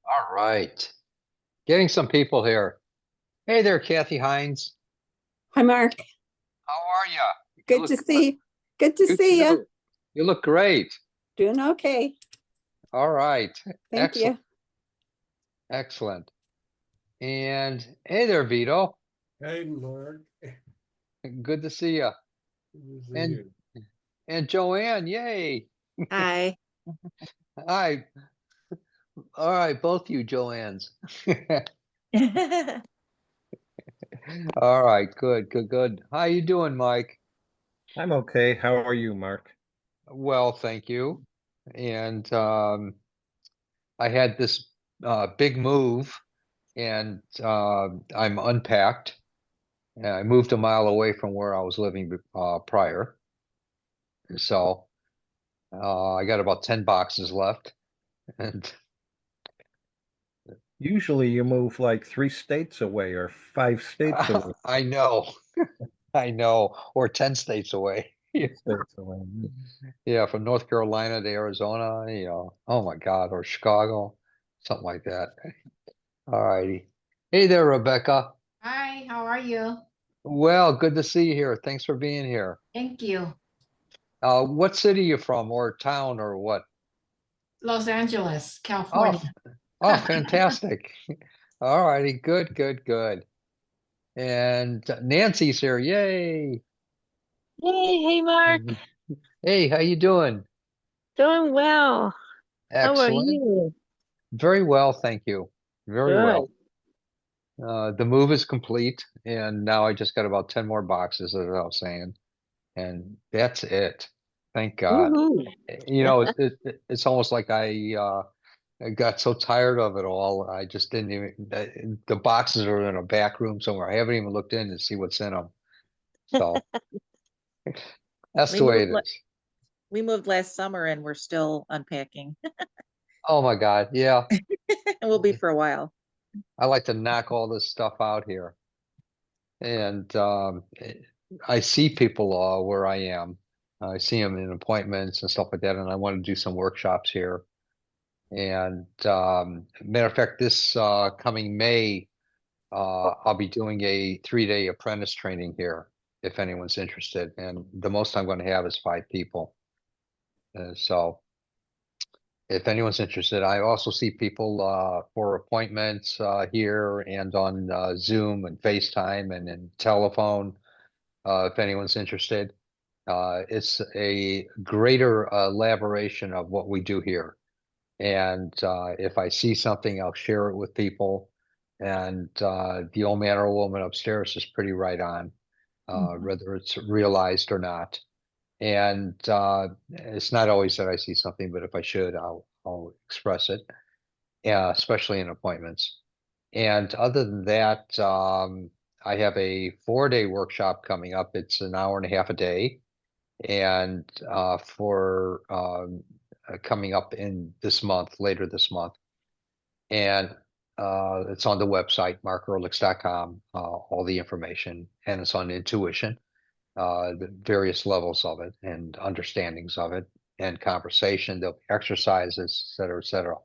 All right. Getting some people here. Hey there, Kathy Hines. Hi, Mark. How are you? You Good look to good. see. Good to You see you. too. You look great. Doing okay. All right. Thank Excellent. you. Excellent. And hey there, Vito. Hey, Mark. Good to see you. Good to see And you. and Joanne, yay. Hi. Hi. All right, both you Joannes. All right, good, good, good. How you doing, Mike? I'm okay. How are you, Mark? Well, thank you. And I had this big move and I'm unpacked. And I moved a mile away from where I was living prior. So I got about 10 boxes left. And Usually you move like 3 states away or 5 states away. I know, I know, or 10 states away. 10 states away. Yeah, from North Carolina to Arizona, oh my God, or Chicago, something like that. All righty. Hey there, Rebecca. Hi, how are you? Well, good to see you here. Thanks for being here. Thank you. What city you from, or town, or what? Los Angeles, Oh, California. fantastic. All righty, good, good, good. And Nancy's here. Yay. Hey, hey, Mark. Mhm. Hey, how you doing? Doing well. How are Excellent. you? Very well, thank you. Very Good. well. The move is complete, and now I just got about 10 more boxes, as I was saying, and that's it. Thank God. Woohoo. It's almost like I got so tired of it all. I just didn't even, the boxes are in a back room somewhere. I haven't even looked in to see what's in them. So that's We the way moved it la- is. we moved last summer and we're still unpacking. Oh my God. Yeah. And we'll be for a while. I like to knock all this stuff out here. And I see people where I am. I see them in appointments and stuff like that. And I want to do some workshops here. And matter of fact, this coming May, I'll be doing a 3-day apprentice training here if anyone's interested. And the most I'm going to have is 5 people. So if anyone's interested, I also see people for appointments here and on Zoom and FaceTime and in telephone if anyone's interested. It's a greater elaboration of what we do here. And if I see something, I'll share it with people. And the old man or woman upstairs is pretty right on, Mhm. whether it's realized or not. And it's not always that I see something, but if I should, I'll express it, especially in appointments. And other than that, I have a 4-day workshop coming up. It's an hour and a half a day, and for coming up in this month, later this month. And it's on the website, markearlix.com, all the information, and it's on intuition, the various levels of it and understandings of it and conversation. There'll be exercises, et cetera, et cetera.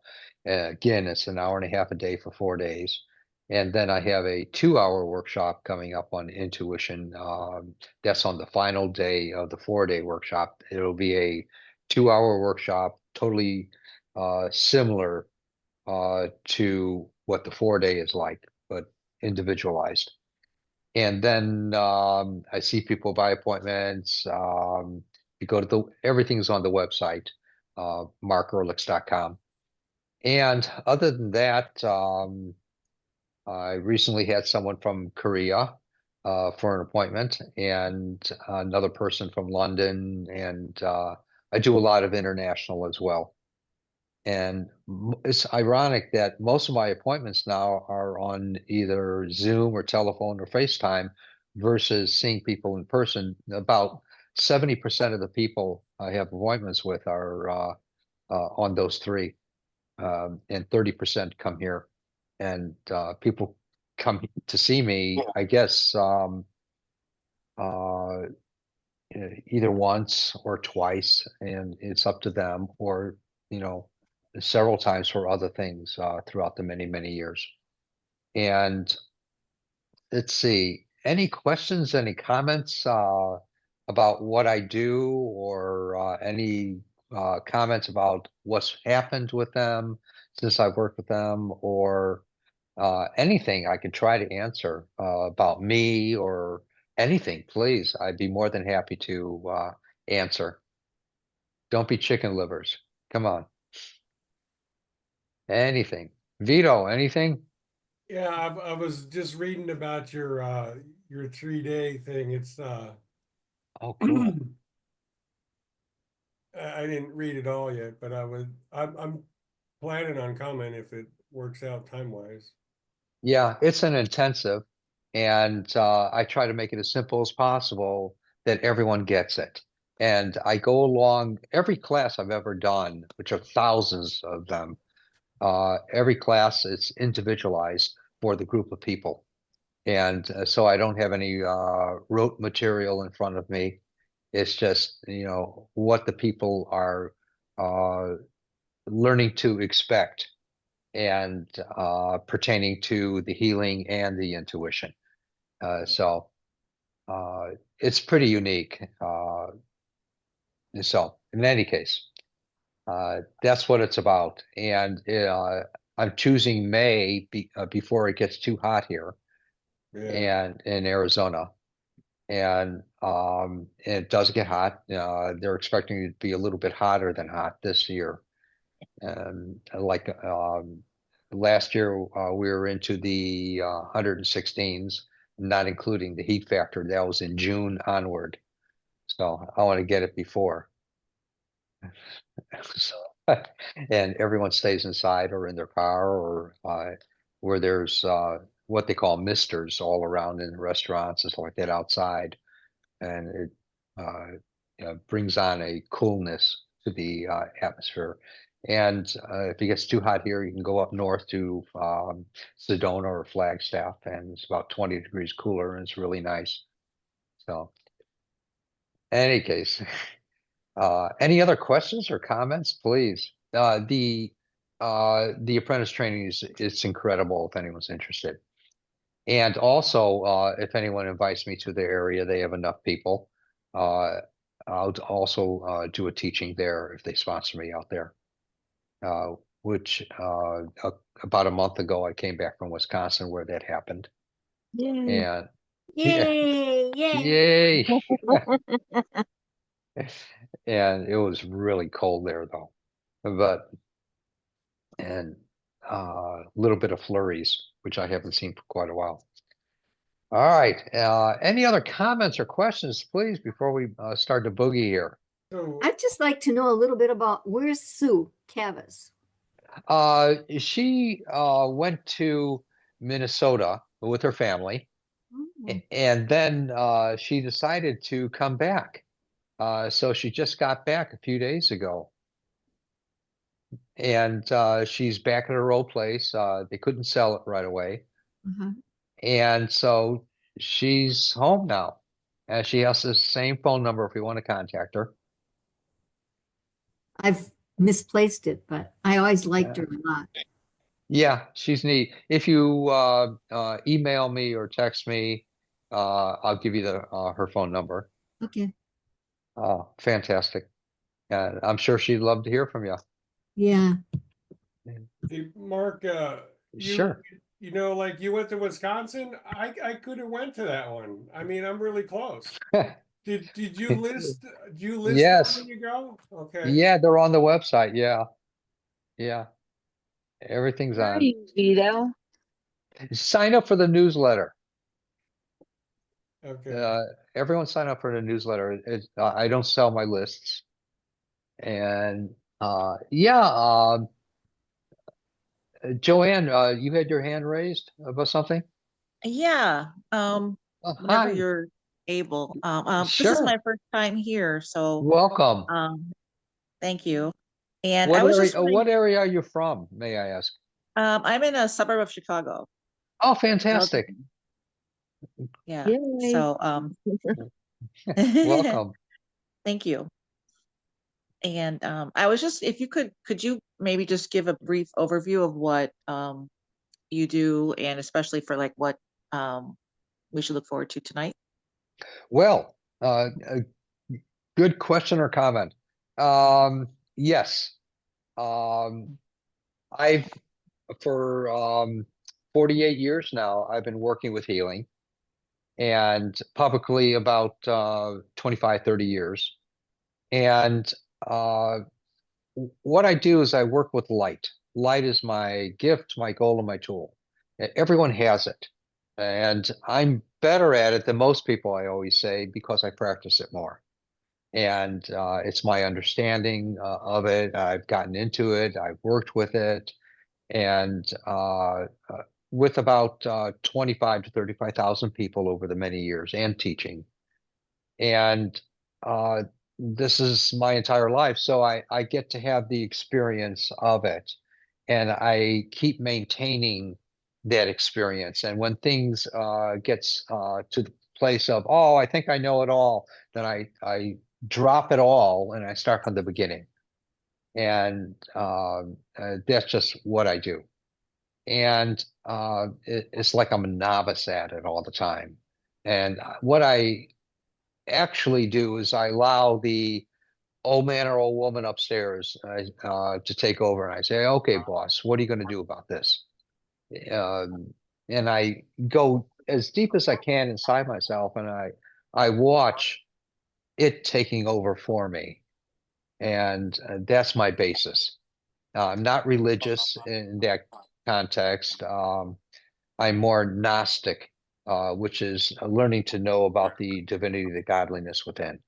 Again, it's an hour and a half a day for 4 days. And then I have a 2-hour workshop coming up on intuition. That's on the final day of the 4-day workshop. It'll be a 2-hour workshop, totally similar to what the 4-day is like, but individualized. And then I see people by appointments. You go to everything's on the website, markearlix.com. And other than that, I recently had someone from Korea for an appointment and another person from London. And I do a lot of international as well. And it's ironic that most of my appointments now are on either Zoom or telephone or FaceTime versus seeing people in person. About 70% of the people I have appointments with are on those three, and 30% come here. And people come to see me, I guess, uh, either once or twice, and it's up to them, or, you know, several times for other things throughout the many, many years. And let's see, any questions, any comments about what I do, or any comments about what's happened with them since I've worked with them, or anything I could try to answer about me or anything, please. I'd be more than happy to answer. Don't be chicken livers. Come on. Anything. Vito, anything? Yeah, I was just reading about your 3-day thing. It's Oh, cool. I didn't read it all yet, but I'm planning on coming if it works out time-wise. Yeah, it's an intensive, and I try to make it as simple as possible that everyone gets it. And I go along every class I've ever done, which are thousands of them. Every class is individualized for the group of people. And so I don't have any rote material in front of me. It's just, what the people are uh, learning to expect, and pertaining to the healing and the intuition. So it's pretty unique. So in any case, that's what it's about. And I'm choosing May before it gets too hot here Yeah. and in Arizona. And it does get hot. They're expecting it to be a little bit hotter than hot this year. And last year, we were into the 116s, not including the heat factor. That was in June onward. So I want to get it before. So, and everyone stays inside or in their car, or where there's what they call misters all around in restaurants and stuff like that outside. And it brings on a coolness to the atmosphere. And if it gets too hot here, you can go up north to Sedona or Flagstaff, and it's about 20 degrees cooler, and it's really nice. So, any case, any other questions or comments, please? The apprentice training is it's incredible if anyone's interested. And also, if anyone invites me to their area, they have enough people. I'll also do a teaching there if they sponsor me out there. Which about a month ago, I came back from Wisconsin where that happened. Yay. And yeah, Yay, yay. yay! And it was really cold there though, but and a little bit of flurries, which I haven't seen for quite a while. All right. Any other comments or questions, please, before we start the boogie here? So I'd just like to know a little bit about where's Sue Cavas? She went to Minnesota with her family, and then she decided to come back. So she just got back a few days ago, and she's back at her old place. They couldn't sell it right away, Uh-huh. and so she's home now. And she has the same phone number if we want to contact her. I've misplaced it, but I always liked her a lot. Yeah, she's neat. If you email me or text me, I'll give you her phone number. Okay, Fantastic. And I'm sure she'd love to hear from you. yeah. hey, Mark, Sure. like you went to Wisconsin. I could have went to that one. I mean, I'm really close. Did you list? Do you list them Yes. when you go? Okay. Yeah, they're on the website. Yeah. Yeah. Everything's Where are on. you, Vito? Sign up for the newsletter. Okay. Everyone sign up for the newsletter. I don't sell my lists. And yeah, Joanne, you had your hand raised about something? Yeah, Oh, whenever hi. you're able. This is Sure. my first time here, so Welcome. thank you. And I was just What wondering, area are you from, may I ask? I'm in a suburb of Chicago. Oh, fantastic. Yeah, Yay. so Welcome. thank you. And I was just, if you could you maybe just give a brief overview of what you do, and especially for like what we should look forward to tonight? Well, a good question or comment. Yes. I've for 48 years now, I've been working with healing, and publicly about 25, 30 years. And what I do is I work with light. Light is my gift, my goal, and my tool. Everyone has it. And I'm better at it than most people, I always say, because I practice it more. And it's my understanding of it. I've gotten into it. I've worked with it. And with about 25 to 35,000 people over the many years and teaching. And uh, this is my entire life. So I get to have the experience of it. And I keep maintaining that experience. And when things gets to the place of, oh, I think I know it all, then I drop it all and I start from the beginning. And that's just what I do. And it's like I'm a novice at it all the time. And what I actually do is I allow the old man or old woman upstairs to take over, and I say, "Okay, boss, what are you going to do about this?" And I go as deep as I can inside myself, and I watch it taking over for me, and that's my basis. I'm not religious in that context. I'm more Gnostic, which is learning to know about the divinity, the godliness within.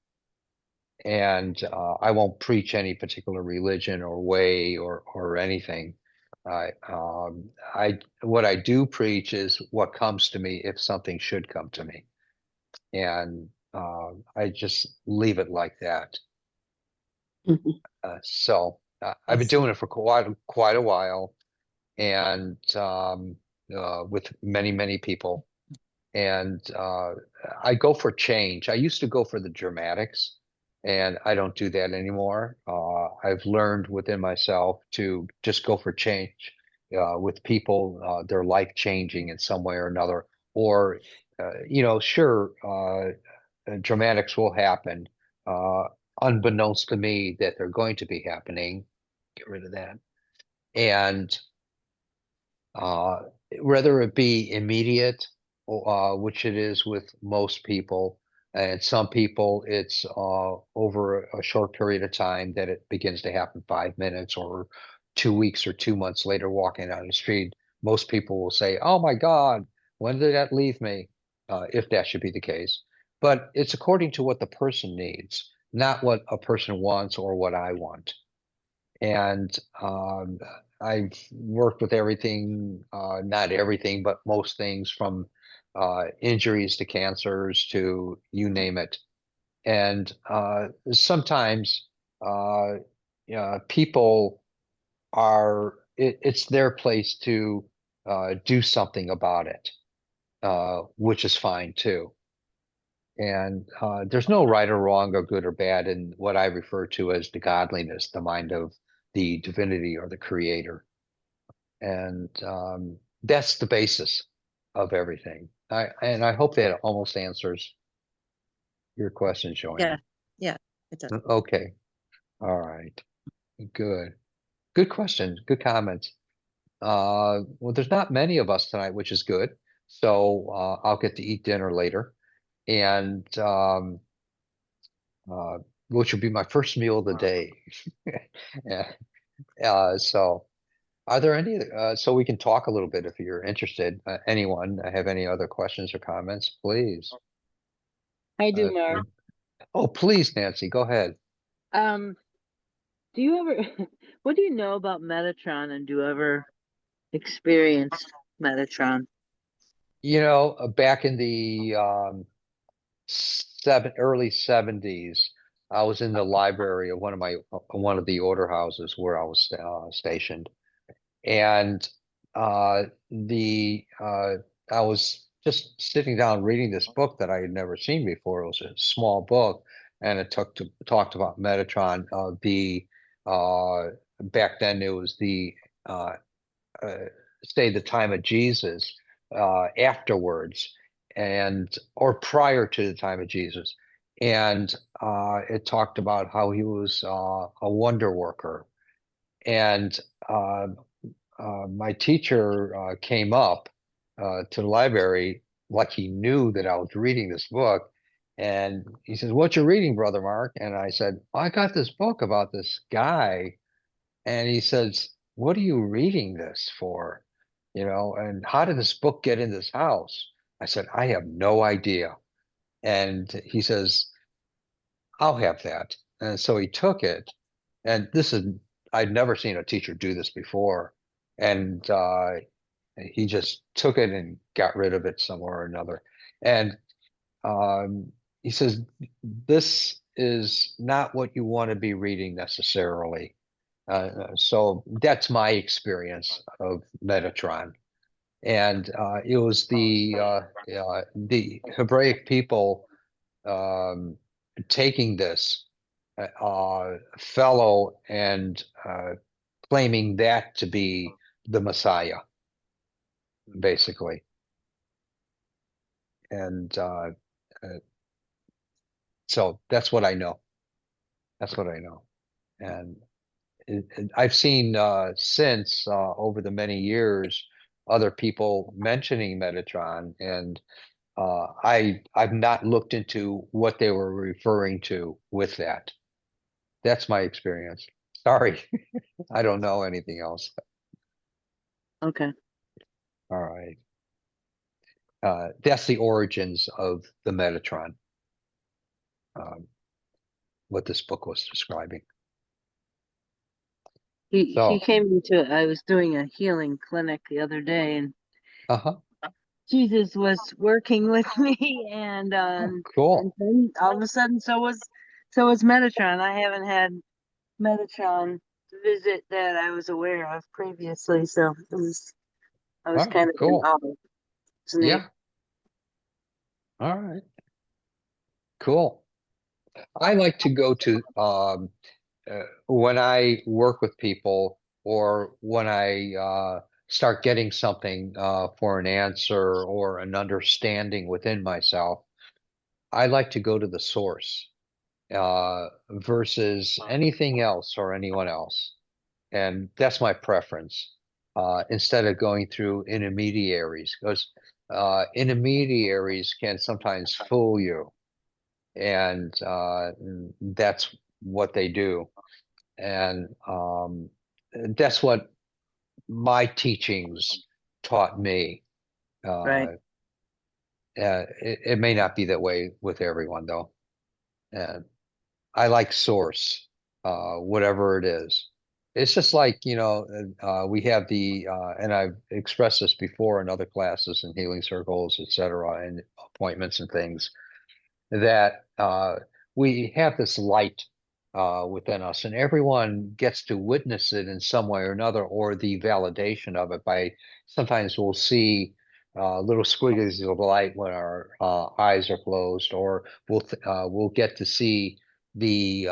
And I won't preach any particular religion or way or anything. I what I do preach is what comes to me if something should come to me, and I just leave it like that. So I've been doing it for quite a while, and with many people. And I go for change. I used to go for the dramatics, and I don't do that anymore. I've learned within myself to just go for change with people, their life changing in some way or another. Or, sure, dramatics will happen, uh, unbeknownst to me that they're going to be happening. Get rid of that. And uh, whether it be immediate, which it is with most people, and some people it's over a short period of time that it begins to happen, 5 minutes or 2 weeks or 2 months later, walking down the street. Most people will say, "Oh my God, when did that leave me?" If that should be the case. But it's according to what the person needs, not what a person wants or what I want. And I've worked with everything, not everything, but most things from injuries to cancers to you name it. And sometimes people it's their place to do something about it, which is fine too. And there's no right or wrong or good or bad in what I refer to as the godliness, the mind of the divinity or the creator. And that's the basis of everything. And I hope that almost answers your question, Yeah, Joanne. yeah, it does. Okay. All right. Good. Good question. Good comments. Well, there's not many of us tonight, which is good. So I'll get to eat dinner later. And uh, which will be my first meal of the day. Yeah. So are there any, so we can talk a little bit if you're interested, anyone have any other questions or comments, please? I do, Mark. Uh, oh, please, Nancy, go ahead. Do you ever, what do you know about Metatron, and do you ever experience Metatron? Back in the early 70s, I was in the library of one of the order houses where I was stationed. And the I was just sitting down reading this book that I had never seen before. It was a small book, and it talked about Metatron, the back then it was the uh, say the time of Jesus, afterwards, and or prior to the time of Jesus, and it talked about how he was a wonder worker, and uh, my teacher came up to the library like he knew that I was reading this book. And he says, "What you reading, Brother Mark?" And I said, "I got this book about this guy." And he says, "What are you reading this for? You know, and how did this book get in this house?" I said, "I have no idea." And he says, "I'll have that." And so he took it. And this is, I'd never seen a teacher do this before. And he just took it and got rid of it somewhere or another. And he says, "This is not what you want to be reading necessarily." So that's my experience of Metatron. And it was the Hebraic people um, taking this fellow and claiming that to be the Messiah, basically. And uh, so that's what I know. That's what I know. And I've seen since over the many years other people mentioning Metatron, and I've not looked into what they were referring to with that. That's my experience. Sorry, I don't know anything else. Okay. All right. That's the origins of the Metatron, um, what this book was describing. He So, came into, I was doing a healing clinic the other day, and uh-huh. Jesus was working with me, Oh, cool. and then all of a sudden, so was Metatron. I haven't had Metatron visit that I was aware of previously, so I was All right, kind of in cool. awe. It's neat. Yeah. All right. Cool. I like to go to when I work with people or when I start getting something for an answer or an understanding within myself, I like to go to the source versus anything else or anyone else. And that's my preference instead of going through intermediaries, because intermediaries can sometimes fool you, and that's what they do. And that's what my teachings taught me. Right. It may not be that way with everyone, though. And I like source, whatever it is. It's just like, we have and I've expressed this before in other classes and healing circles, etc., and appointments and things, that we have this light within us, and everyone gets to witness it in some way or another, or the validation of it by sometimes we'll see little squiggles of light when our eyes are closed, or we'll get to see the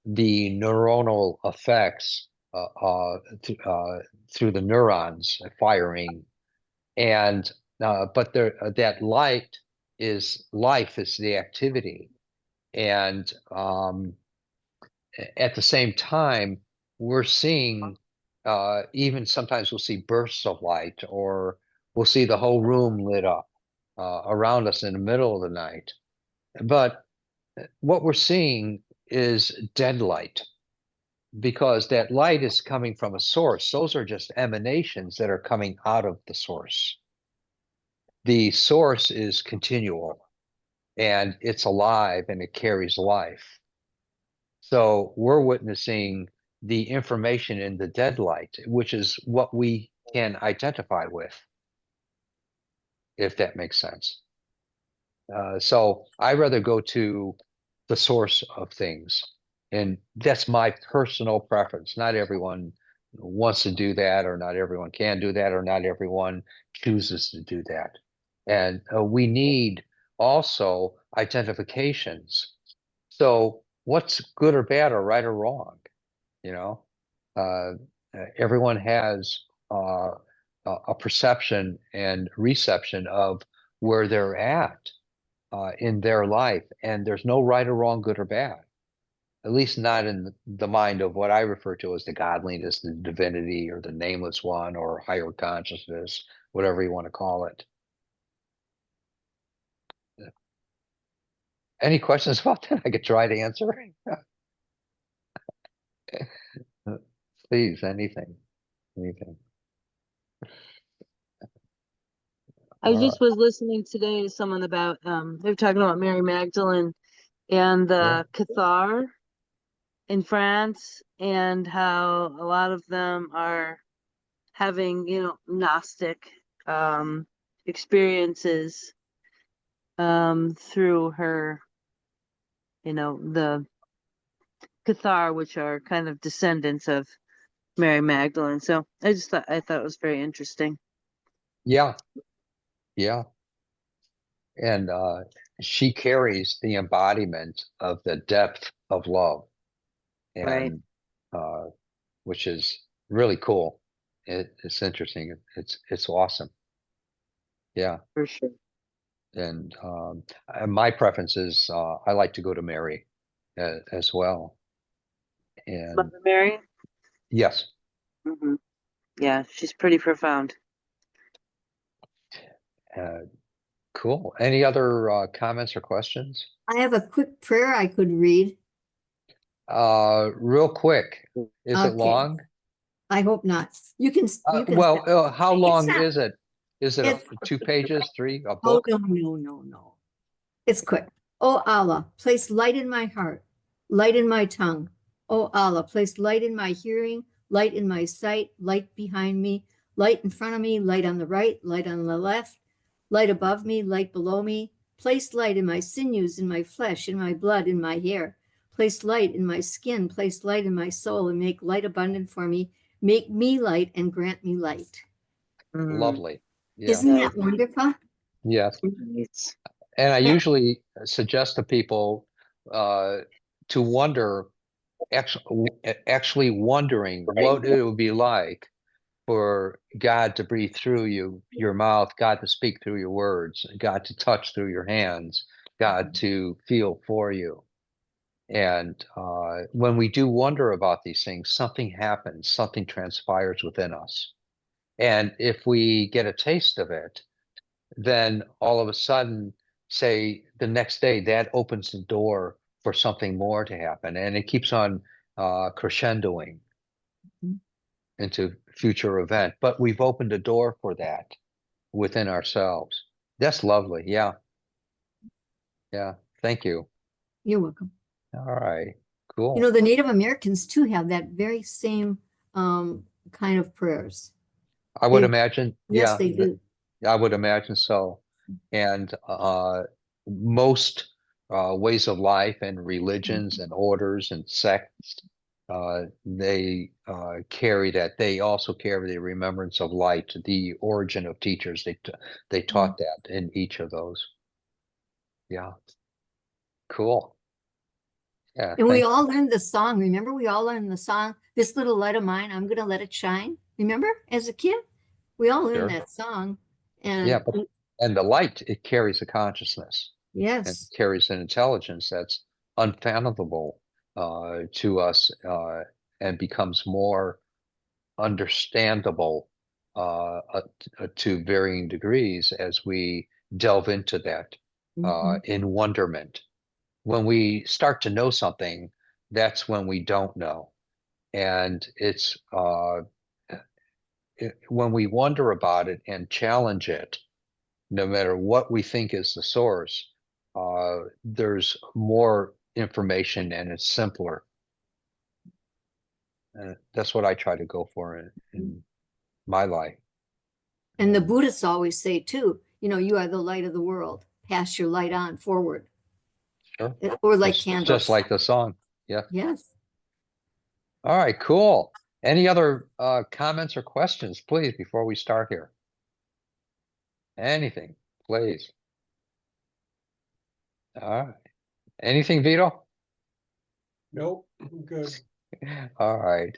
the neuronal effects through the neurons firing, and but there that light is life is the activity, and at the same time we're seeing even sometimes we'll see bursts of light, or we'll see the whole room lit up around us in the middle of the night, but what we're seeing is dead light, because that light is coming from a source. Those are just emanations that are coming out of the source. The source is continual, and it's alive, and it carries life. So we're witnessing the information in the dead light, which is what we can identify with, if that makes sense. So I rather go to the source of things, and that's my personal preference. Not everyone wants to do that, or not everyone can do that, or not everyone chooses to do that. And we need also identifications. So what's good or bad or right or wrong, you know? everyone has a perception and reception of where they're at in their life, and there's no right or wrong, good or bad. At least not in the mind of what I refer to as the godliness, the divinity, or the nameless one, or higher consciousness, whatever you want to call it. Any questions about that I could try to answer? Please, anything. I just was listening today to someone about, they're talking about Mary Magdalene and the Cathar in France, and how a lot of them are having, Gnostic experiences through her, the Cathar, which are kind of descendants of Mary Magdalene. So I thought it was very interesting. Yeah, yeah. And she carries the embodiment of the depth of love, Right. and which is really cool. It's interesting. It's awesome. Yeah. For sure. And my preference is I like to go to Mary as well. And Mother Mary? yes, Hmm. Yeah, she's pretty profound. cool. Any other comments or questions? I have a quick prayer I could read. Real quick, is it Okay. long? I hope not. You can Well, stop. how It's long not- is it? Is it It's 2 pages, 3, a Oh, book? no. It's quick. Oh Allah, place light in my heart, light in my tongue. Oh Allah, place light in my hearing, light in my sight, light behind me, light in front of me, light on the right, light on the left, light above me, light below me. Place light in my sinews, in my flesh, in my blood, in my hair. Place light in my skin, place light in my soul, and make light abundant for me. Make me light and grant me light. Mm, Lovely. Yeah. Isn't that wonderful? Yes. it's- And I usually suggest to people to wonder, actually wondering what it would be like for God to breathe through your mouth, God to speak through your words, God to touch through your hands, God to feel for you. And when we do wonder about these things, something happens, something transpires within us. And if we get a taste of it, then all of a sudden, say the next day, that opens the door for something more to happen. And it keeps on crescendoing into future event. But we've opened a door for that within ourselves. That's lovely. Yeah. Yeah. Thank you. You're welcome. All right. Cool. You know, the Native Americans too have that very same kind of prayers. I would they- imagine. Yes, Yeah. they do. I would imagine so. And most ways of life and religions and orders and sects, they carry that. They also carry the remembrance of light, the origin of teachers. They taught that in each of those. Yeah. Cool. Yeah. And we Thank all learned the song. Remember, we all learned the song, This Little Light of Mine, I'm Gonna Let It Shine. Remember, as a kid? We all learned Sure. that song. Yeah, And and the light, it carries a consciousness and yes, carries an intelligence that's unfathomable to us and becomes more understandable to varying degrees as we delve into that in wonderment. When we start to know something, that's when we don't know. And it's when we wonder about it and challenge it, no matter what we think is the source, there's more information and it's simpler. That's what I try to go for in my life. and the Buddhists always say too, you know, you are the light of the world. Pass your light on forward. Sure. Or like Just candles. like the song. Yeah. Yes. All right, cool. Any other comments or questions, please, before we start here? Anything, please. All right. Anything, Vito? Nope, I'm good. All right.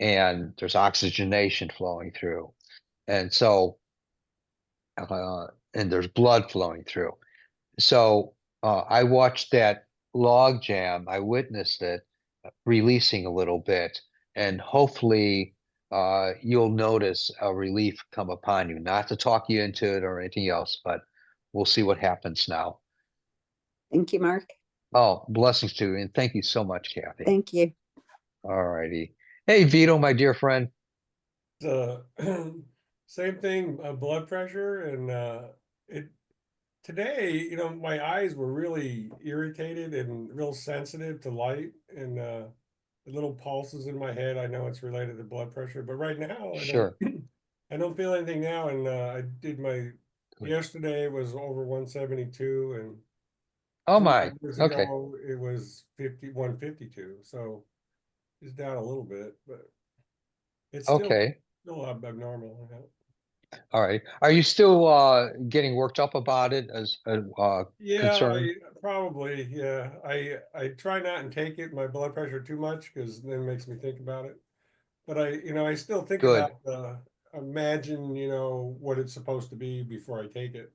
and there's oxygenation flowing through. And so, and there's blood flowing through. So I watched that log jam. I witnessed it releasing a little bit, and hopefully you'll notice a relief come upon you. Not to talk you into it or anything else, but we'll see what happens now. Thank you, Mark. Oh, blessings to you, and thank you so much, Kathy. Thank you. All righty. Hey, Vito, my dear friend. Uh, same thing, blood pressure, and it today, my eyes were really irritated and real sensitive to light, and the little pulses in my head. I know it's related to blood pressure, but right now I don't. Sure. I don't feel anything now, and I did my Good. yesterday was over 172, and Oh 2 my. hours Okay. ago it was 152. So it's down a little bit, but it's Okay. still abnormal. All right. Are you still getting worked up about it as Yeah, concerned? probably. Yeah, I try not and take it my blood pressure too much because then it makes me think about it. But I still think Good. about imagine what it's supposed to be before I take it.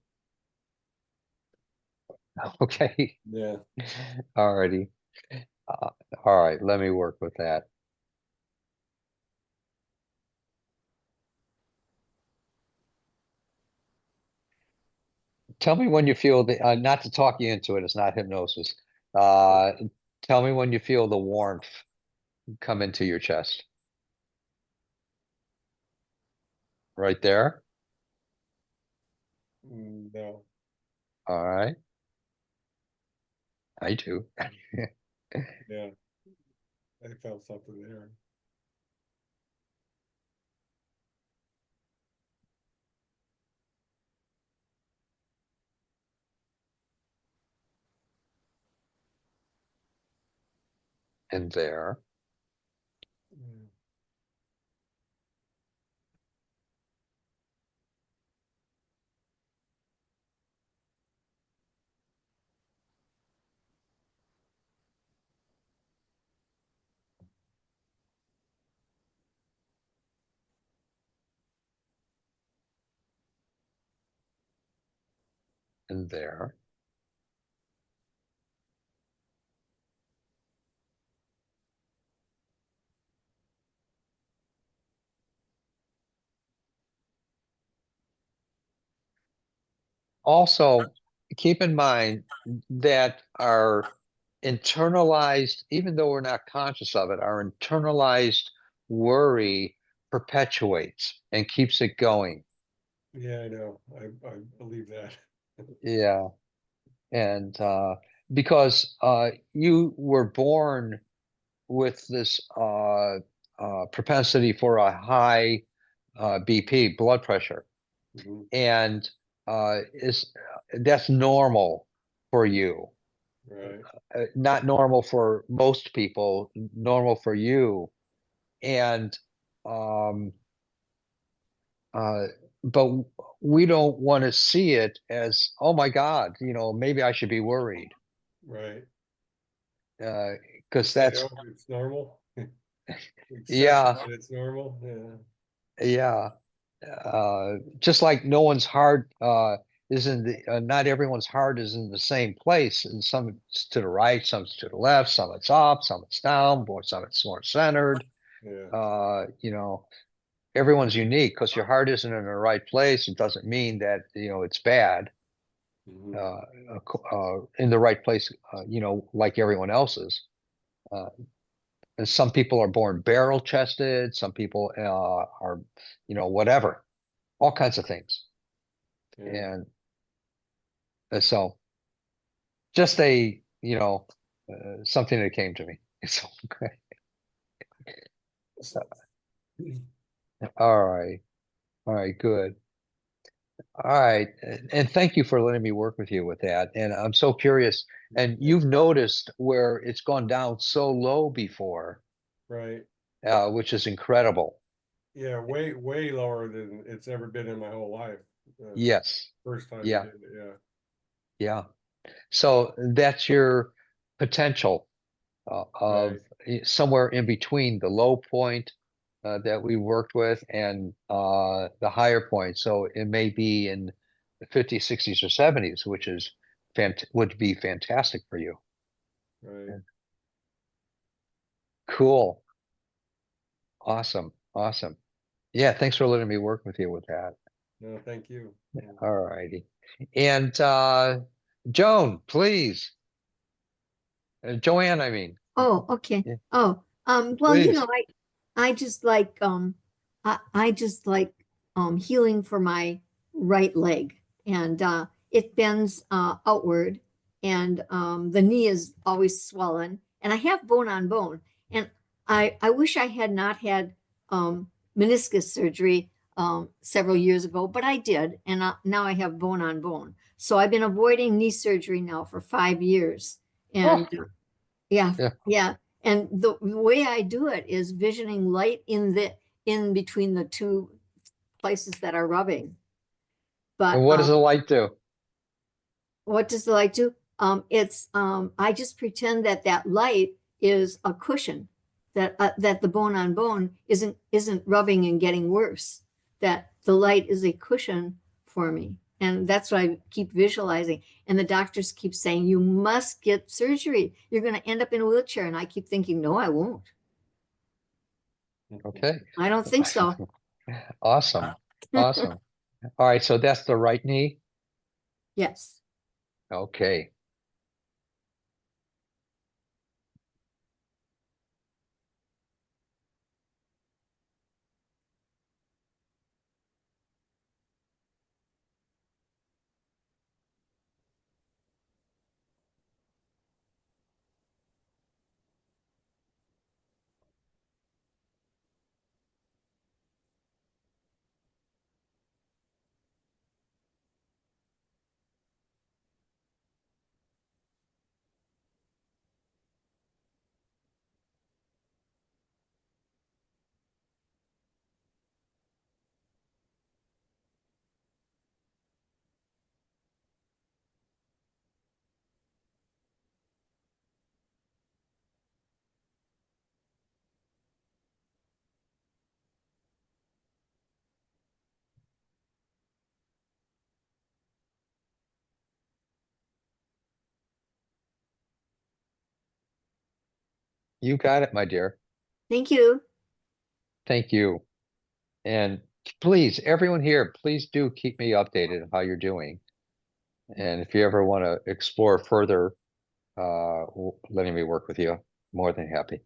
Okay. Yeah. All righty. All right. Let me work with that. Tell me when you feel the, not to talk you into it, it's not hypnosis. Uh, Tell me when you feel the warmth come into your chest. Right there. No, All right. I do. yeah, I felt something there. And there. Yeah. And there. Also, keep in mind that our internalized, even though we're not conscious of it, our internalized worry perpetuates and keeps it going. Yeah, I know. I believe that. Yeah. And because you were born with this propensity for a high BP, blood pressure, Mhm. and is that's normal for you. Right. Not normal for most people, normal for you. And um, uh, but we don't want to see it as, oh my God, maybe I should be worried. Right. Because Just say, that's, oh, it's normal. Accept yeah, that it's normal. Yeah. yeah. Just like no one's heart is in the, not everyone's heart is in the same place. And some it's to the right, some's to the left, some it's up, some it's down, or some it's more centered. Yeah. Everyone's unique because your heart isn't in the right place. It doesn't mean that, it's bad. Mhm. In the right place, like everyone else's. Uh, and some people are born barrel chested. Some people are, whatever, all kinds of things. Yeah. And so just something that came to me. So, okay. All right. All right. Good. All right. And thank you for letting me work with you with that. And I'm so curious. And you've noticed where it's gone down so low before, Right. which is incredible. Yeah, way lower than it's ever been in my whole life. Uh, Yes. First time you Yeah. did it, yeah. Yeah. So that's your potential of Right. somewhere in between the low point that we worked with and the higher points. So it may be in the 50s, 60s, or 70s, which is would be fantastic for you. Right. Cool. Awesome. Awesome. Yeah, thanks for letting me work with you with that. No, thank you. All righty. And Joan, please. Joanne, I mean, Oh, okay. Yeah. Oh, well, you please. know, I just like, I just like, healing for my right leg, and it bends outward, and the knee is always swollen, and I have bone on bone, and I wish I had not had meniscus surgery several years ago, but I did, and now I have bone on bone. So I've been avoiding knee surgery now for 5 years, and Oh, yeah, yeah. yeah. And the way I do it is visioning light in between the two places that are rubbing. And But what does the light do? what does the light do? It's I just pretend that that light is a cushion, that the bone on bone isn't rubbing and getting worse. That the light is a cushion for me, and that's what I keep visualizing. And the doctors keep saying, "You must get surgery. You're going to end up in a wheelchair." And I keep thinking, "No, I won't. Okay. I don't think so." Awesome. Awesome. All right, so that's the right knee. Yes. Okay. You got it, my dear. Thank you. Thank you. And please, everyone here, please do keep me updated on how you're doing. And if you ever want to explore further, letting me work with you, more than happy.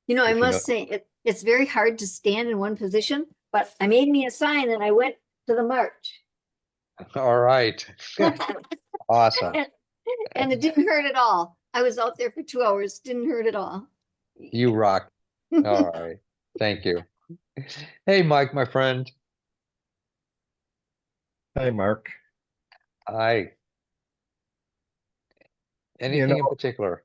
You know, I If you know, must say it's very hard to stand in one position, but I made me a sign and I went to the march. all right. Awesome. And it didn't hurt at all. I was out there for 2 hours, didn't hurt at all. You rock. All right. Thank you. Hey, Mike, my friend. Hi, Mark. Hi. You Anything in know, particular?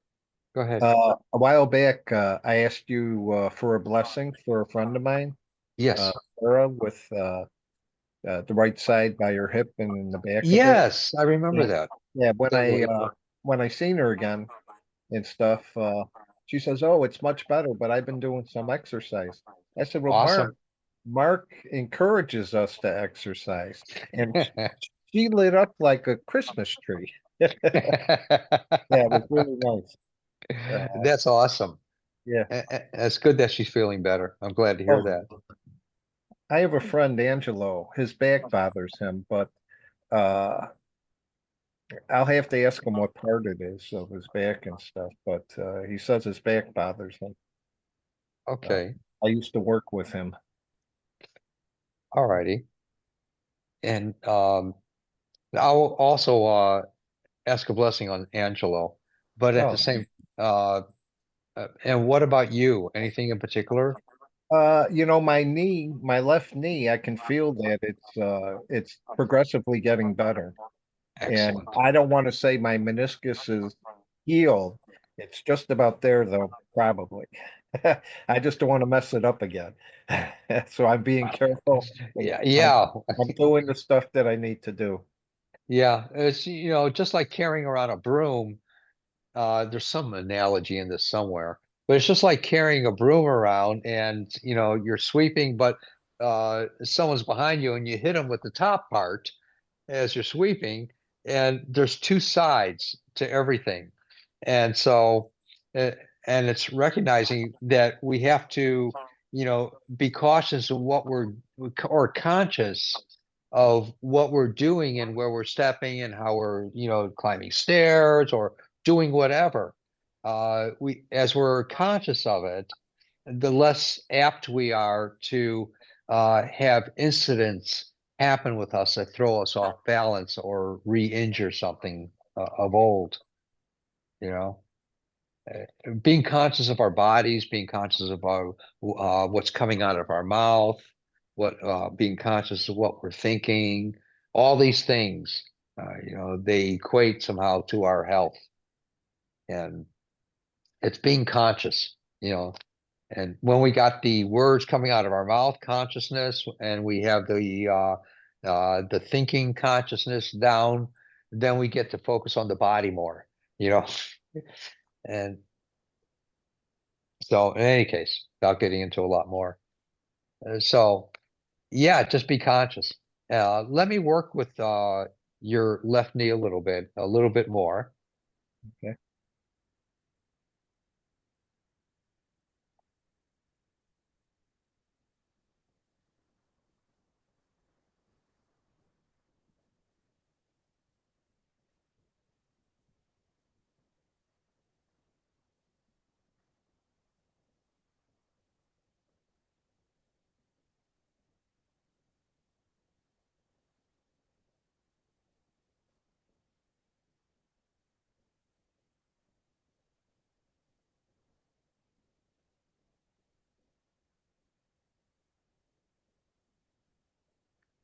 Go ahead. a while back, I asked you for a blessing for a friend of mine, Yes. Sarah, with the right side by her hip and in the back a bit. Yes, I remember Yeah, that. yeah. Totally. When I seen her again and stuff, she says, "Oh, it's much better, but I've been doing some exercise." I said, "Well, Awesome. Mark encourages us to exercise," and she lit up like a Christmas tree. Yeah, it was really nice. That's awesome. Yeah. It's good that she's feeling better. I'm glad to hear Oh, that. I have a friend, Angelo. His back bothers him, but uh, I'll have to ask him what part it is of his back and stuff. But he says his back bothers him. Uh, Okay. I used to work with him. All righty. And I'll also ask a blessing on Angelo, but at the Oh, same uh and what about you? Anything in particular? my knee, my left knee, I can feel that it's progressively getting better. And Excellent. I don't want to say my meniscus is healed. It's just about there, though, probably. I just don't want to mess it up again. So I'm being careful. Yeah, I'm, yeah, I'm doing the stuff that I need to do. yeah. It's just like carrying around a broom. There's some analogy in this somewhere, but it's just like carrying a broom around and, you're sweeping, but someone's behind you and you hit them with the top part as you're sweeping, and there's two sides to everything. And so, uh, and it's recognizing that we have to, be cautious of or conscious of what we're doing and where we're stepping and how we're, climbing stairs or doing whatever. As we're conscious of it, the less apt we are to have incidents happen with us that throw us off balance or re-injure something of old, you know. Being conscious of our bodies, being conscious of our what's coming out of our mouth, being conscious of what we're thinking, all these things, they equate somehow to our health, and it's being conscious, And when we got the words coming out of our mouth, consciousness, and we have the thinking consciousness down, then we get to focus on the body more, And so, in any case, without getting into a lot more, so yeah, just be conscious. Let me work with your left knee a little bit more. Okay.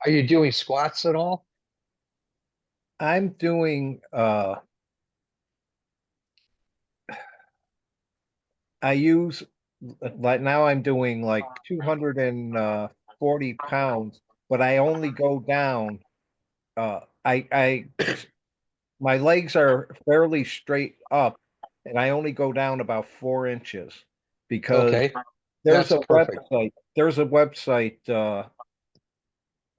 Are you doing squats at all? I'm doing I use like now I'm doing like 240 pounds, but I only go down I my legs are fairly straight up and I only go down about 4 inches because Okay, that's perfect. there's a website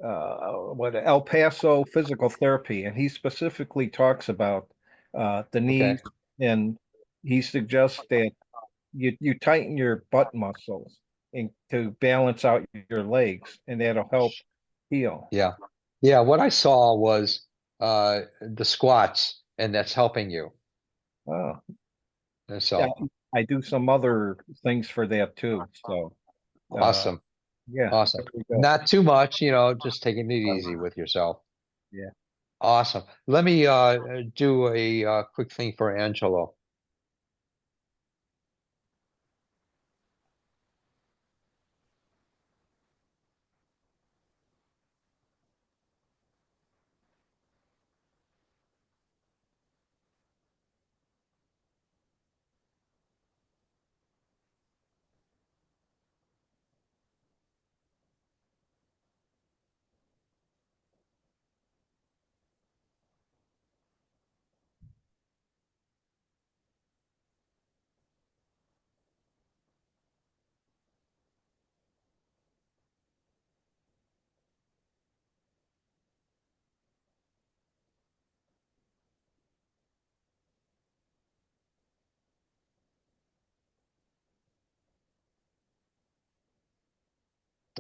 what El Paso Physical Therapy, and he specifically talks about the Okay. knees, and he suggests that you tighten your butt muscles and to balance out your legs, and that'll help heal. Yeah. Yeah. What I saw was the squats, and that's helping you. Oh, And yeah, so I do some other things for that too. So, uh, awesome. yeah, Awesome. there we go. Not too much, just taking it easy with yourself. Yeah. Awesome. Let me do a quick thing for Angelo.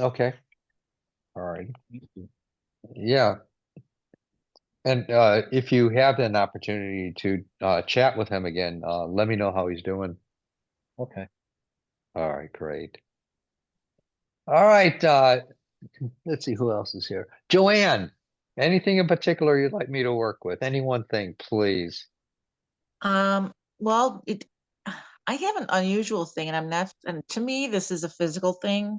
Okay. All right. Yeah. And if you have an opportunity to chat with him again, let me know how he's doing. Okay. All right, great. All right. Let's see who else is here. Joanne, anything in particular you'd like me to work with? Any one thing, please. Well, I have an unusual thing, and and to me, this is a physical thing.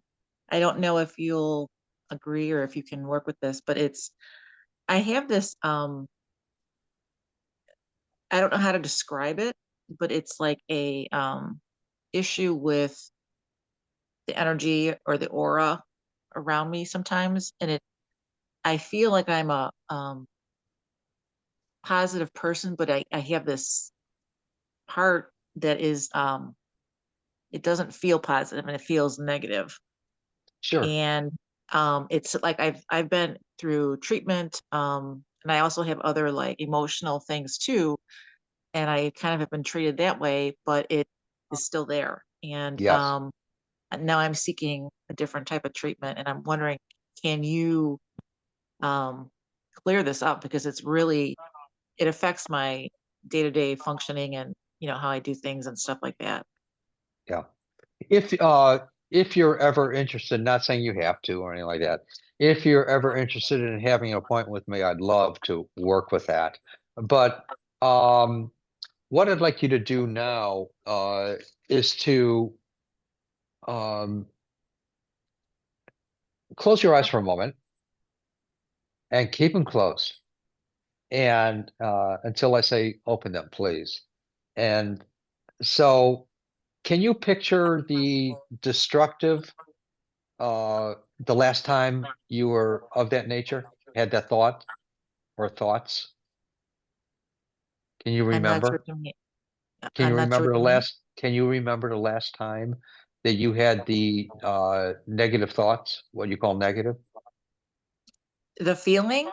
I don't know if you'll agree or if you can work with this, but I have this, I don't know how to describe it, but it's like a, issue with the energy or the aura around me sometimes. And I feel like I'm a, positive person, but I have this part that is, it doesn't feel positive and it feels negative. Sure. And it's like I've been through treatment, and I also have other like emotional things too, and I kind of have been treated that way, but it is still there. And Yes. now I'm seeking a different type of treatment, and I'm wondering, can you clear this up, because it affects my day-to-day functioning and how I do things and stuff like that. Yeah. If you're ever interested, not saying you have to or anything like that, if you're ever interested in having an appointment with me, I'd love to work with that. But what I'd like you to do now is to um, close your eyes for a moment and keep them closed. And until I say open them, please. And so, can you picture the destructive, the last time you were of that nature, had that thought or thoughts? Can you I'm not sure remember? what you mean. Can you I'm not sure remember what the you mean. last, can you remember the last time that you had the negative thoughts, what you call negative? The feeling,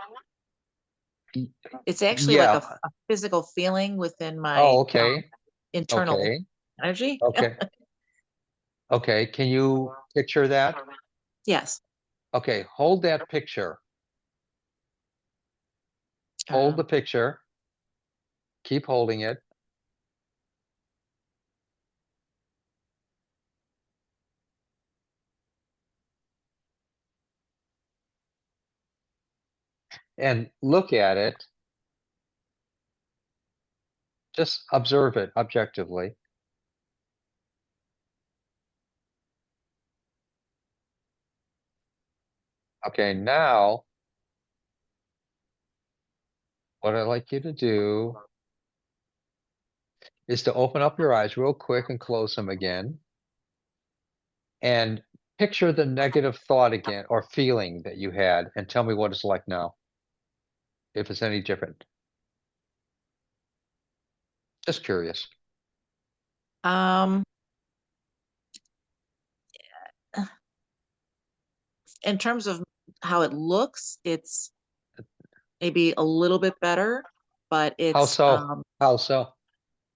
Y- it's actually like Yeah. a physical feeling within my Oh, okay. internal Okay. energy. Okay. Okay. Can you picture that? Yes. Okay. Hold that picture. Hold the Um, picture. Keep holding it. And look at it. Just observe it objectively. Okay, now what I'd like you to do is to open up your eyes real quick and close them again. And picture the negative thought again or feeling that you had and tell me what it's like now, if it's any different. Just curious. um, in terms of how it looks, it's maybe a little bit better, but How it's so? How so?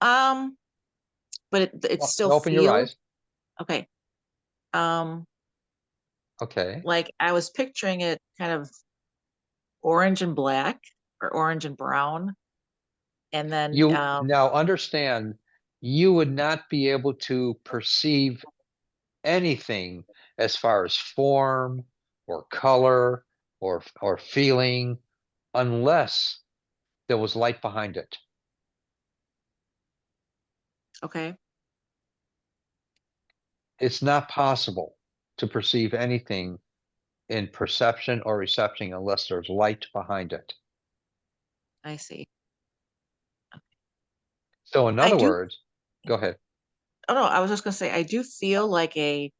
um, but it still Open your feels eyes. okay. Um, Okay. like I was picturing it kind of orange and black or orange and brown, and then You now understand you would not be able to perceive anything as far as form or color or feeling unless there was light behind it. okay, It's not possible to perceive anything in perception or reception unless there's light behind it. I see. So in I other do. words, go ahead. Oh no, I was just gonna say I do feel like a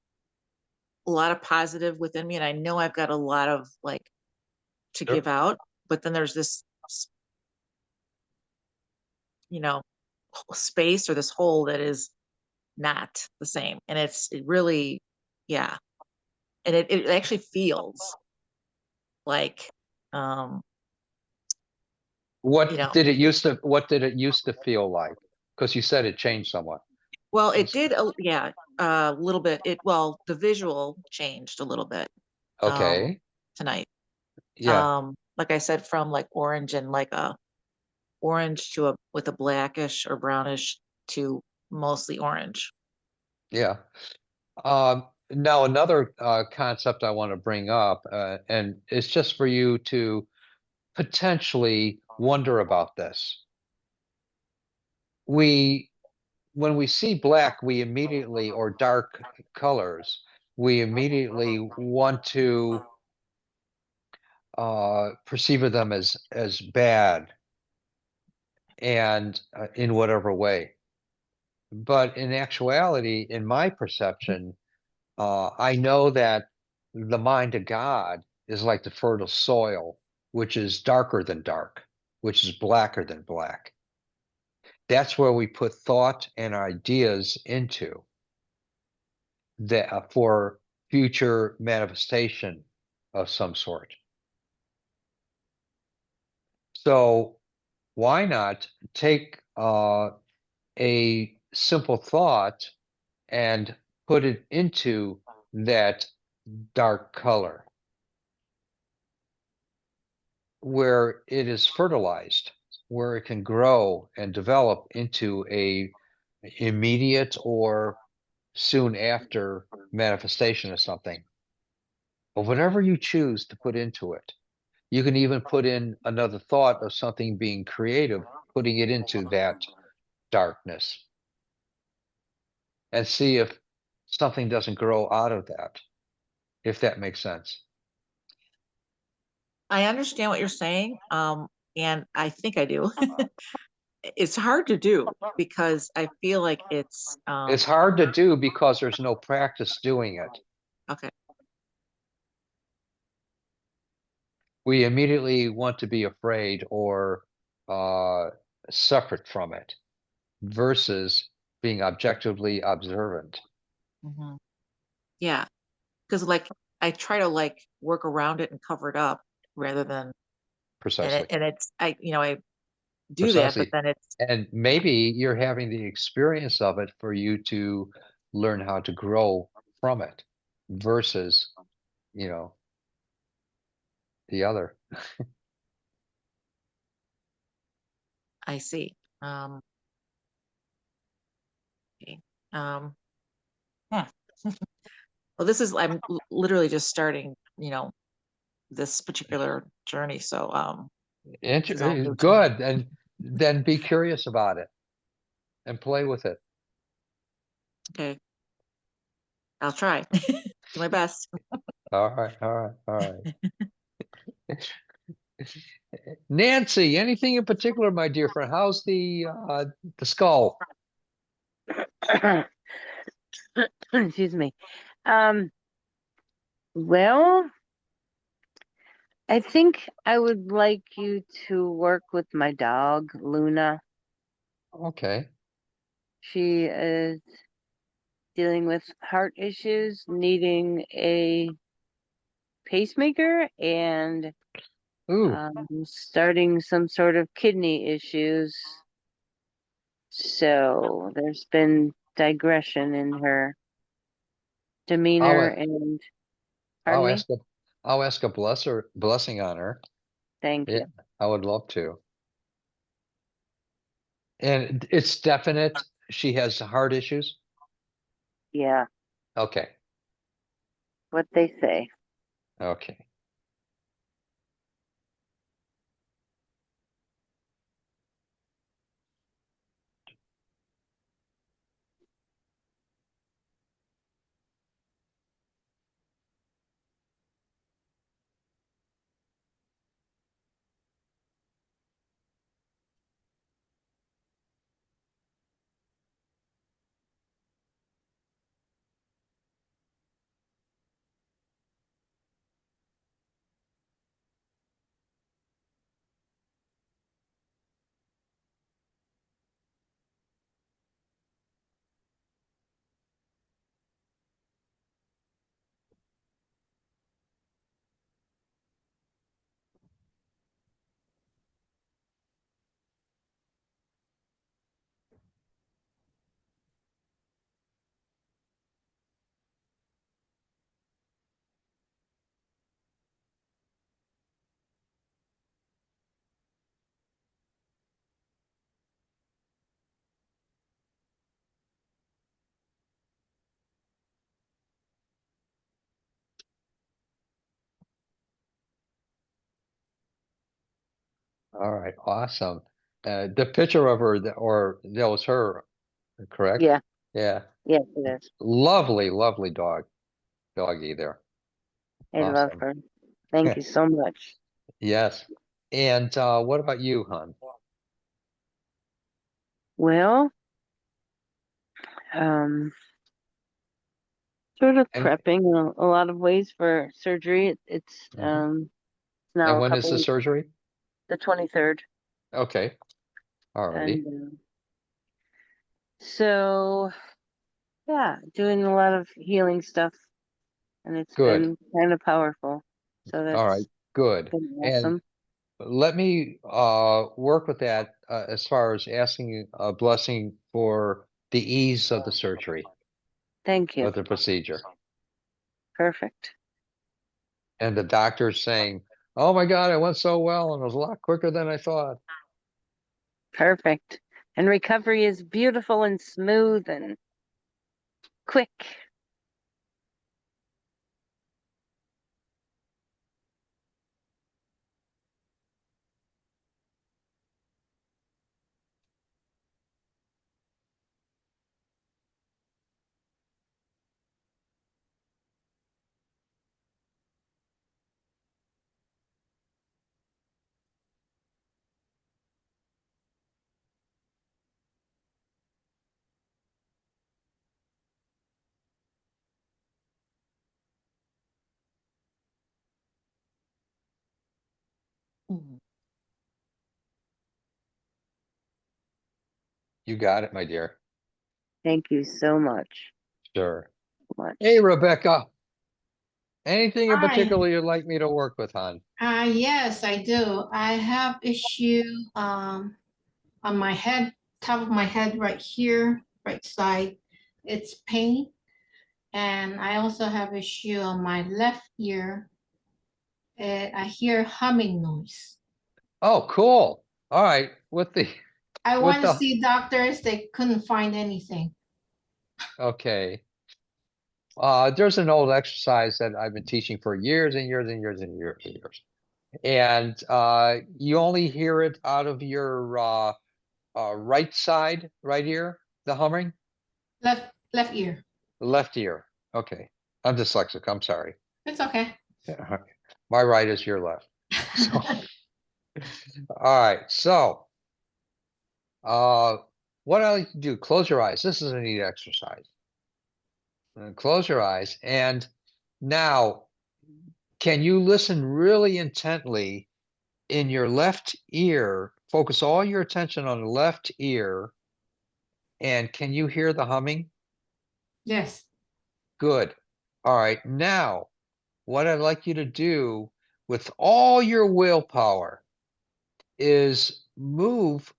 lot of positive within me, and I know I've got a lot of like to Sure. give out, but then there's this you know space or this hole that is not the same, and it really, yeah, and it actually feels like um you know What did it used to feel like? Because you said it changed somewhat. well it It's- did yeah, a little bit. The visual changed a little bit um Okay. tonight, Yeah. like I said, from like orange and like a orange to a with a blackish or brownish to mostly orange. Yeah. Now another concept I want to bring up, and it's just for you to potentially wonder about this. We, when we see black, we immediately, or dark colors, we immediately want to perceive them as bad and in whatever way. But in actuality, in my perception, I know that the mind of God is like the fertile soil, which is darker than dark, which is blacker than black. That's where we put thought and ideas into. that for future manifestation of some sort. So why not take a simple thought and put it into that dark color where it is fertilized, where it can grow and develop into a immediate or soon after manifestation of something. But whatever you choose to put into it, you can even put in another thought of something being creative, putting it into that darkness, and see if something doesn't grow out of that, if that makes sense. I understand what you're saying, and I think I do. It's hard to do because I feel like it's It's hard to do because there's no practice doing it. okay. We immediately want to be afraid or separate from it versus being objectively observant. Mhm. Yeah, because like I try to like work around it and cover it up rather than Precisely. and it's I do that, but Precisely. then it's And maybe you're having the experience of it for you to learn how to grow from it versus, you know, the other. I see. Okay. Um, huh. Well, this is literally just starting, this particular journey. So this is all new to me. Good. And then be curious about it and play with it. Okay, I'll try. Do my best. All right. All right. All right. Nancy, anything in particular, my dear friend? How's the skull? Excuse me. Um, well, I think I would like you to work with my dog, Luna. Okay. She is dealing with heart issues, needing a pacemaker, and Ooh. starting some sort of kidney issues. So there's been digression in her demeanor I'll and, I'll pardon me? I'll ask a blessing on her. Thank Yeah, you. I would love to. And it's definite she has heart issues. Yeah, Okay. what they say. Okay. All right. Awesome. The picture of her, or that was her, correct? Yeah, Yeah. yes, it is. Lovely, lovely doggy there. I love Awesome. her. Thank you so much. Yes. And what about you, hon? Well, sort of And prepping in a lot of ways for surgery. It's mhm. now And a when is couple the weeks, surgery? the 23rd. Okay. All righty. And so Yeah, doing a lot of healing stuff, and it's Good. been kind of powerful. So All right, that's good. been And awesome. let me work with that as far as asking a blessing for the ease of the surgery, Thank you. of the procedure. Perfect. And the doctor's saying, oh my God, it went so well and it was a lot quicker than I thought. Perfect. And recovery is beautiful and smooth and quick. You got it, my dear. Thank you so much. Sure. Much. Hey, Rebecca. Anything in Hi. particular you'd like me to work with, hon? Yes, I do. I have issue on my head, top of my head right here, right side. It's pain. And I also have issue on my left ear. I hear humming noise. Oh, cool. All right. I With want to the, see doctors, they couldn't find anything. okay. There's an old exercise that I've been teaching for years and years and years and years and years. And you only hear it out of your right side, right ear, the humming, Left ear. left ear. Okay. I'm dyslexic. I'm sorry. It's okay. My right is your left. So, all right. So, what I like to do, close your eyes. This is a neat exercise. Close your eyes. And now, can you listen really intently in your left ear? Focus all your attention on the left ear. And can you hear the humming? Yes. Good. All right. Now, what I'd like you to do with all your willpower is move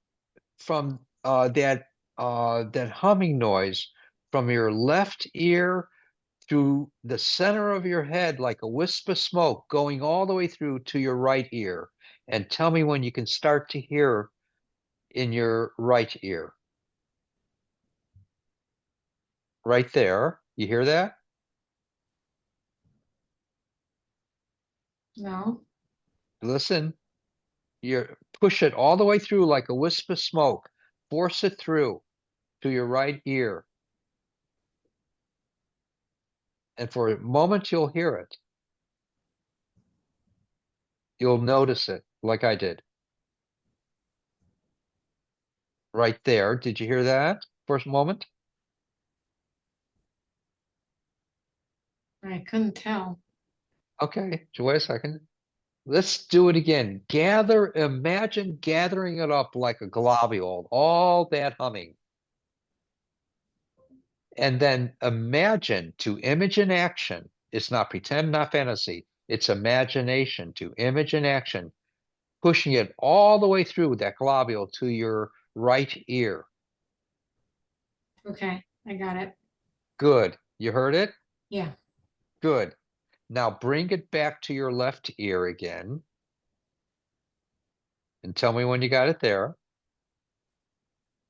from that humming noise from your left ear through the center of your head like a wisp of smoke going all the way through to your right ear. And tell me when you can start to hear in your right ear. Right there. You hear that? No. Listen. You push it all the way through like a wisp of smoke. Force it through to your right ear. And for a moment, you'll hear it. You'll notice it like I did. Right there. Did you hear that for a moment? I couldn't tell. Okay, so wait a second. Let's do it again. Imagine gathering it up like a globule, all that humming. And then imagine to image in action. It's not pretend, not fantasy. It's imagination to image in action, pushing it all the way through that globule to your right ear. Okay, I got it. Good. You heard it? Yeah, Good. Now bring it back to your left ear again. And tell me when you got it there.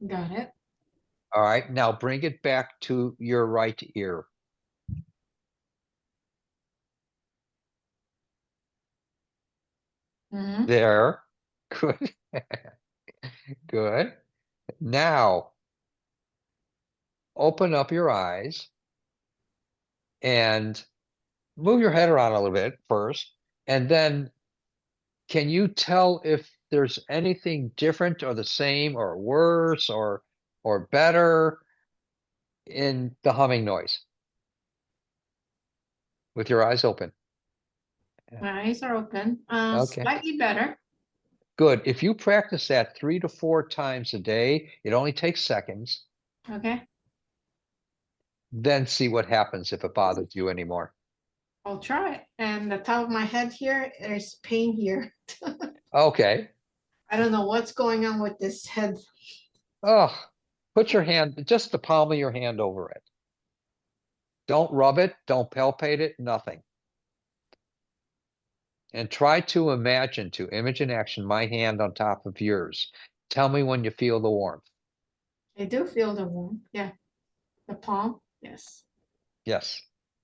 got it. All right. Now bring it back to your right ear. Mhm. There. Good. Good. Now open up your eyes and move your head around a little bit first. And then can you tell if there's anything different or the same or worse or better in the humming noise with your eyes open? My eyes are open. Okay. Slightly better. Good. If you practice that 3 to 4 times a day, it only takes seconds. Okay. then see what happens if it bothers you anymore. I'll try it. And the top of my head here, there's pain here. Okay. I don't know what's going on with this head. Oh, put your hand, just the palm of your hand over it. Don't rub it, don't palpate it, nothing. And try to imagine, to image in action, my hand on top of yours. Tell me when you feel the warmth. I do feel the warmth. Yeah. The palm. Yes. Yes.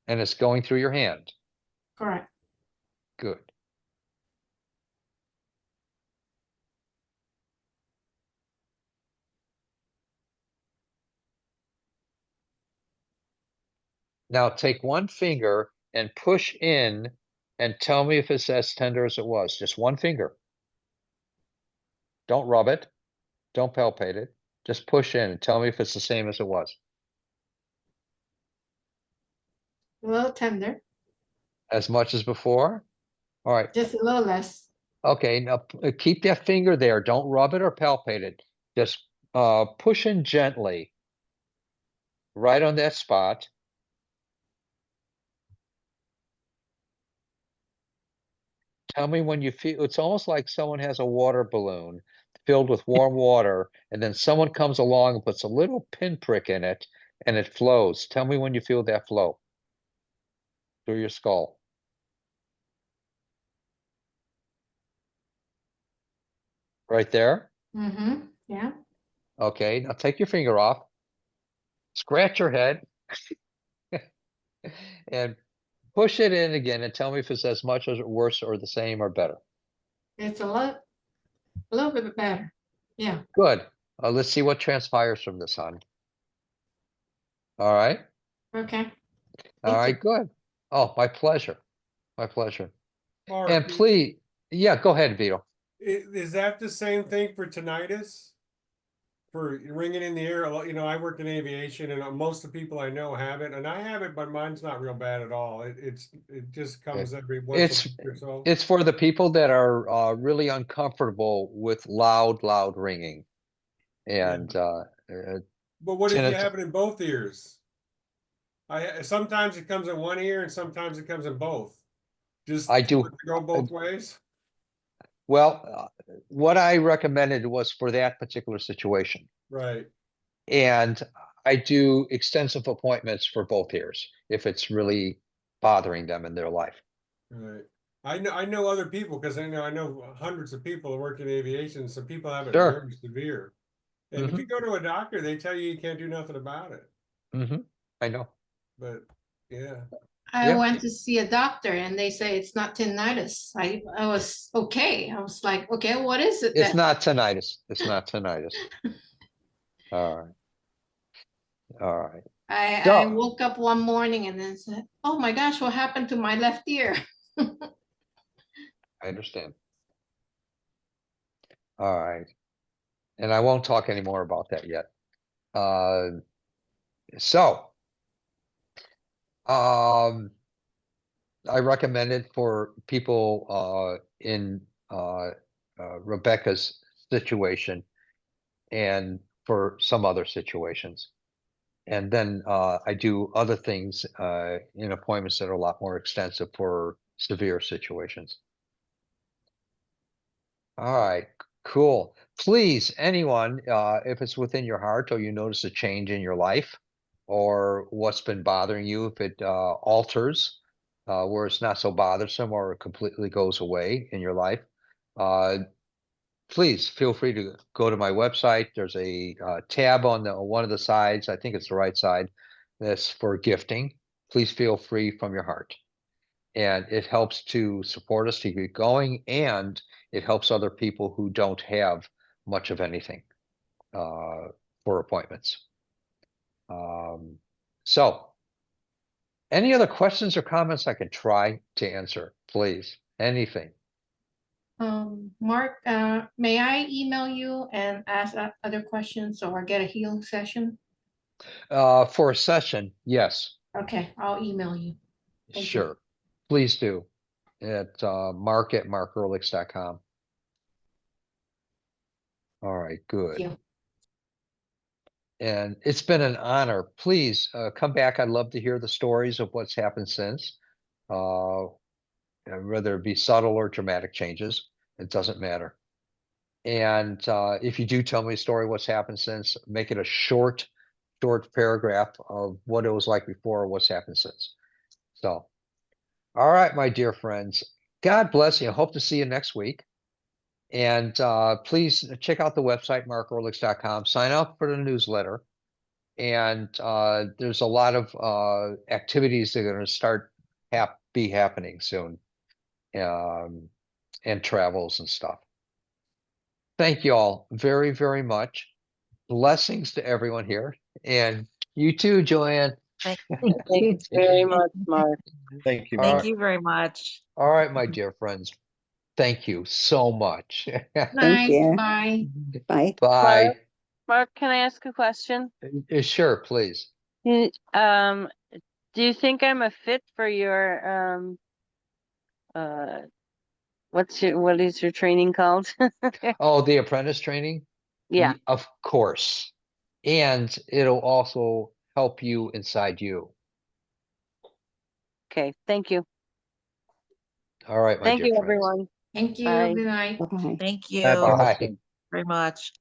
And it's going through your hand. Correct. Good. Now take one finger and push in and tell me if it's as tender as it was. Just one finger. Don't rub it. Don't palpate it. Just push in and tell me if it's the same as it was. A little tender. As much as before? All right. Just a little less. Okay, now keep that finger there. Don't rub it or palpate it. Just push in gently right on that spot. Tell me when you feel, it's almost like someone has a water balloon filled with warm water, and then someone comes along and puts a little pinprick in it, and it flows. Tell me when you feel that flow through your skull. Right there? Mm-hmm. Yeah. Okay, now take your finger off, scratch your head, and push it in again and tell me if it's as much or worse or the same or better. It's a little bit better. Yeah. Good. Let's see what transpires from this, hon. All right. Okay. All Thank you. right, good. Oh, my pleasure. My pleasure. Mark, And please, yeah, go ahead, Vito. is that the same thing for tinnitus? For ringing in the air, you know, I work in aviation, and most of the people I know have it, and I have it, but mine's not real bad at all. It just comes every once It's a week or so. it's for the people that are really uncomfortable with loud ringing. And But what if you tinnitus, have it in both ears? Sometimes it comes in one ear, and sometimes it comes in both. Just I tell do. it to go both ways. Well, what I recommended was for that particular situation. Right. And I do extensive appointments for both ears if it's really bothering them in their life. Right. I know other people because I know hundreds of people that work in aviation. Some people have it Sure. very severe. And if you go to a doctor, they tell you can't do nothing about it. I know. But yeah. I Yeah. went to see a doctor and they say it's not tinnitus. I was okay. I was like, okay, what is it It's then? not tinnitus. It's not tinnitus. All right. All right. I So, woke up one morning and then said, oh my gosh, what happened to my left ear? I understand. All right. And I won't talk anymore about that yet. So, I recommend it for people in Rebecca's situation and for some other situations. And then I do other things in appointments that are a lot more extensive for severe situations. All right, cool. Please, anyone, if it's within your heart or you notice a change in your life or what's been bothering you, if it alters where it's not so bothersome or it completely goes away in your life, uh, please feel free to go to my website. There's a tab on one of the sides. I think it's the right side. That's for gifting. Please feel free from your heart. And it helps to support us to keep going, and it helps other people who don't have much of anything for appointments. So any other questions or comments I can try to answer, please? Anything. Mark, may I email you and ask other questions or get a healing session? For a session, yes, Okay, I'll email you. Thank you. sure. Please do at mark@markearlix.com. All right, good. Thank you. And it's been an honor. Please come back. I'd love to hear the stories of what's happened since. Whether it be subtle or dramatic changes, it doesn't matter. And if you do tell me a story, what's happened since, make it a short paragraph of what it was like before, what's happened since. So, all right, my dear friends, God bless you. I hope to see you next week. And please check out the website, markearlix.com. Sign up for the newsletter. And there's a lot of activities that are going to start be happening soon, and travels and stuff. Thank you all very, very much. Blessings to everyone here, and you too, Joanne. Thank Thanks very much, Mark. Thank you, All right. Mark. you very much. All right, my dear friends. Thank you so much. Thank you. Bye. Bye. Bye. Mark, can I ask a question? Sure, please. Do you think I'm a fit for your what is your training called? Oh, the apprentice training? Yeah. Of course. And it'll also help you inside you. Okay. Thank you. All right, my Thank dear you, friends. everyone. Thank you. Bye. Good night. Bye. Thank you God bless Bye. you. very much.